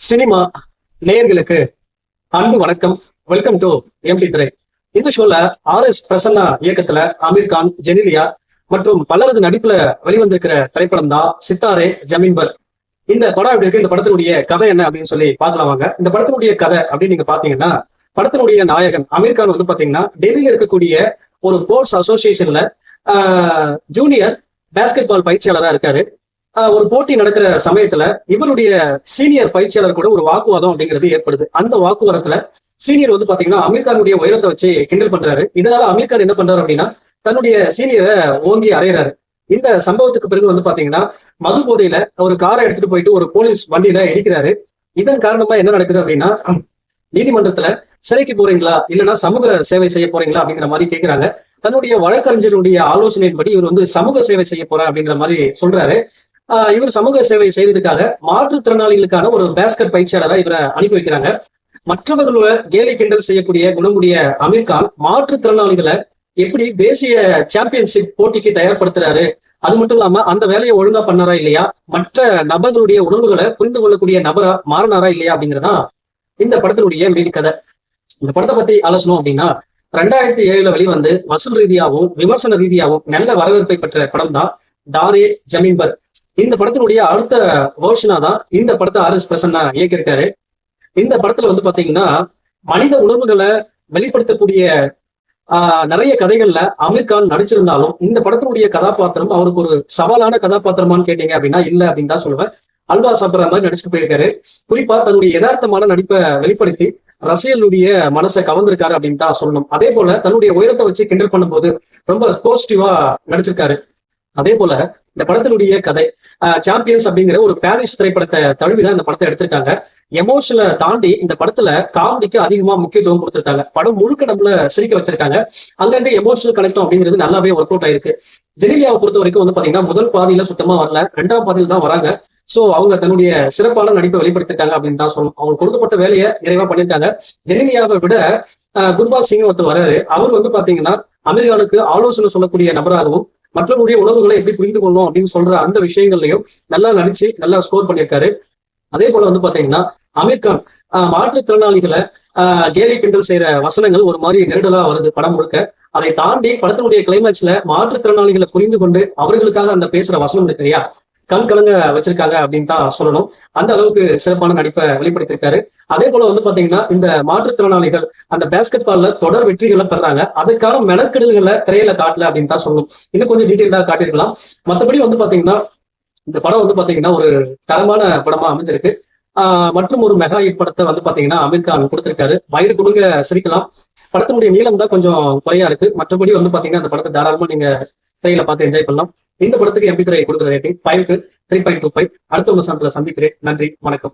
Cinema நேயர்களுக்கு அன்பு வணக்கம். வெல்கம் டு எம்டி திரை. இந்த ஷோல RS பிரசன்னா இயக்கத்துல அமீர் கான், ஜெனிலியா மற்றும் பலரது நடிப்புல வெளிவந்திருக்கிற திரைப்படம் தான் சித்தாரே ஜமீன் பர். இந்த படம் எப்படி இருக்கு, இந்த படத்தினுடைய கதை என்ன அப்படின்னு சொல்லி பார்க்கலாம் வாங்க. இந்த படத்தினுடைய கதை அப்படின்னு நீங்க பாத்தீங்கன்னா, படத்தினுடைய நாயகன் அமீர் கான் வந்து பாத்தீங்கன்னா டெல்லியில இருக்கக்கூடிய ஒரு ஸ்போர்ட்ஸ் அசோசியேஷன்ல ஜூனியர் பேஸ்கெட் பால் பயிற்சியாளரா இருக்காரு. ஒரு போட்டி நடக்கிற சமயத்துல இவருடைய சீனியர் பயிற்சியாளர் கூட ஒரு வாக்குவாதம் அப்படிங்கிறது ஏற்படுது. அந்த வாக்குவாதத்துல சீனியர் வந்து பாத்தீங்கன்னா அமீர் கானுடைய உயரத்தை வச்சு கிண்டல் பண்றாரு. இதனால அமீர் கான் என்ன பண்றாரு அப்படின்னா தன்னுடைய சீனியரை ஓங்கி அறையிறாரு. இந்த சம்பவத்துக்கு பிறகு வந்து பாத்தீங்கன்னா மது போதையில ஒரு காரை எடுத்துட்டு போயிட்டு ஒரு போலீஸ் வண்டியில இடிக்கிறாரு. இதன் காரணமா என்ன நடக்குது அப்படின்னா, நீதிமன்றத்துல சிறைக்கு போறீங்களா இல்லைன்னா சமூக சேவை செய்ய போறீங்களா அப்படிங்கிற மாதிரி கேட்கிறாங்க. தன்னுடைய வழக்கறிஞருடைய ஆலோசனையின்படி இவர் வந்து சமூக சேவை செய்ய போறேன் அப்படிங்கிற மாதிரி சொல்றாரு. இவர் சமூக சேவை செய்யறதுக்காக மாற்றுத்திறனாளிகளுக்கான ஒரு பேஸ்கெட் பயிற்சியாளரை இவரை அனுப்பி வைக்கிறாங்க. மற்றவர்களோட கேலி கிண்டல் செய்யக்கூடிய குணமுடைய அமீர் கான் மாற்றுத்திறனாளிகளை எப்படி தேசிய சாம்பியன்ஷிப் போட்டிக்கு தயார்படுத்துறாரு, அது மட்டும் இல்லாம அந்த வேலையை ஒழுங்கா பண்ணாரா இல்லையா, மற்ற நபர்களுடைய உணர்வுகளை புரிந்து கொள்ளக்கூடிய நபரா மாறினாரா இல்லையா அப்படிங்கிறதா இந்த படத்தினுடைய மீதி கதை. இந்த படத்தை பத்தி ஆலோசனம் அப்படின்னா, 2007 வெளிவந்து வசூல் ரீதியாகவும் விமர்சன ரீதியாகவும் நல்ல வரவேற்பை பெற்ற படம் தான் தாரே ஜமீன் பர். இந்த படத்தினுடைய அடுத்த வேர்ஷனா தான் இந்த படத்தை RS பிரசன்னா இயக்கியிருக்காரு. இந்த படத்துல வந்து பாத்தீங்கன்னா மனித உணர்வுகளை வெளிப்படுத்தக்கூடிய நிறைய கதைகள்ல அமீர் கான் நடிச்சிருந்தாலும் இந்த படத்தினுடைய கதாபாத்திரம் அவருக்கு ஒரு சவாலான கதாபாத்திரமான்னு கேட்டீங்க அப்படின்னா இல்ல அப்படின்னு தான் சொல்லுவேன். அல்வா சாப்பிட்ற மாதிரி நடிச்சுட்டு போயிருக்காரு. குறிப்பா தன்னுடைய யதார்த்தமான நடிப்பை வெளிப்படுத்தி ரசிகர்களுடைய மனசை கவர்ந்திருக்காரு அப்படின்னு தான் சொல்லணும். அதே போல தன்னுடைய உயரத்தை வச்சு கிண்டல் பண்ணும்போது ரொம்ப பாசிட்டிவா நடிச்சிருக்காரு. அதே போல இந்த படத்தினுடைய கதை சாம்பியன்ஸ் அப்படிங்கிற ஒரு பாரிஸ் திரைப்படத்தை தழுவிதான் இந்த படத்தை எடுத்திருக்காங்க. எமோஷனை தாண்டி இந்த படத்துல காமெடிக்கு அதிகமா முக்கியத்துவம் கொடுத்திருக்காங்க. படம் முழுக்க நம்மள சிரிக்க வச்சிருக்காங்க. அங்கங்க எமோஷனல் கனெக்டும் அப்படிங்கிறது நல்லாவே ஒர்க் அவுட் ஆயிருக்கு. ஜெனிலியாவை பொறுத்த வரைக்கும் வந்து பாத்தீங்கன்னா முதல் பாதியில சுத்தமா வரல, 2ஆம் பாதியில தான் வராங்க. சோ அவங்க தன்னுடைய சிறப்பான நடிப்பை வெளிப்படுத்திருக்காங்க அப்படின்னு தான் சொல்லணும். அவங்க கொடுக்கப்பட்ட வேலையை நிறைவா பண்ணியிருக்காங்க. ஜெனிலியாவை விட குர்பால் சிங் ஒருத்தர் வர்றாரு. அவர் வந்து பாத்தீங்கன்னா அமீர் கானுக்கு ஆலோசனை சொல்லக்கூடிய நபராகவும் மற்றவருடைய உணவுகளை எப்படி புரிந்து கொள்ளணும் அப்படின்னு சொல்ற அந்த விஷயங்கள்லையும் நல்லா நடிச்சு நல்லா ஸ்கோர் பண்ணியிருக்காரு. அதே போல வந்து பாத்தீங்கன்னா அமீர் கான் மாற்றுத்திறனாளிகளை கேலி கிண்டல் செய்யற வசனங்கள் ஒரு மாதிரி நெருடலா வருது படம் முழுக்க. அதை தாண்டி படத்தினுடைய கிளைமேக்ஸ்ல மாற்றுத்திறனாளிகளை புரிந்து கொண்டு அவர்களுக்காக அந்த பேசுற வசனம் இருக்கு இல்லையா, கண் கலங்க வச்சிருக்காங்க அப்படின்னு தான் சொல்லணும். அந்த அளவுக்கு சிறப்பான நடிப்பை வெளிப்படுத்தியிருக்காரு. அதே போல வந்து பாத்தீங்கன்னா இந்த மாற்றுத்திறனாளிகள் அந்த பேஸ்கெட் பால்ல தொடர் வெற்றிகளை பெறாங்க. அதுக்கான மெனக்கெடுதல்களை திரையில காட்டல அப்படின்னு தான் சொல்லணும். இன்னும் கொஞ்சம் டீட்டெயிலா காட்டியிருக்கலாம். மற்றபடி வந்து பாத்தீங்கன்னா இந்த படம் வந்து பாத்தீங்கன்னா ஒரு தரமான படமா அமைஞ்சிருக்கு. மற்றும் ஒரு மெகா ஹிட் படத்தை வந்து பாத்தீங்கன்னா அமீர் கான் கொடுத்திருக்காரு. வயிறு கொடுங்க சிரிக்கலாம். படத்தினுடைய நீளம் தான் கொஞ்சம் குறையா இருக்கு. மற்றபடி வந்து பாத்தீங்கன்னா அந்த படத்தை தாராளமா நீங்க திரையில பார்த்து என்ஜாய் பண்ணலாம். இந்த படத்துக்கு எம்பி திரை கொடுக்குற ரேட்டிங் 5க்கு 3.25. அடுத்த ஒரு சந்திக்கிறேன். நன்றி, வணக்கம்.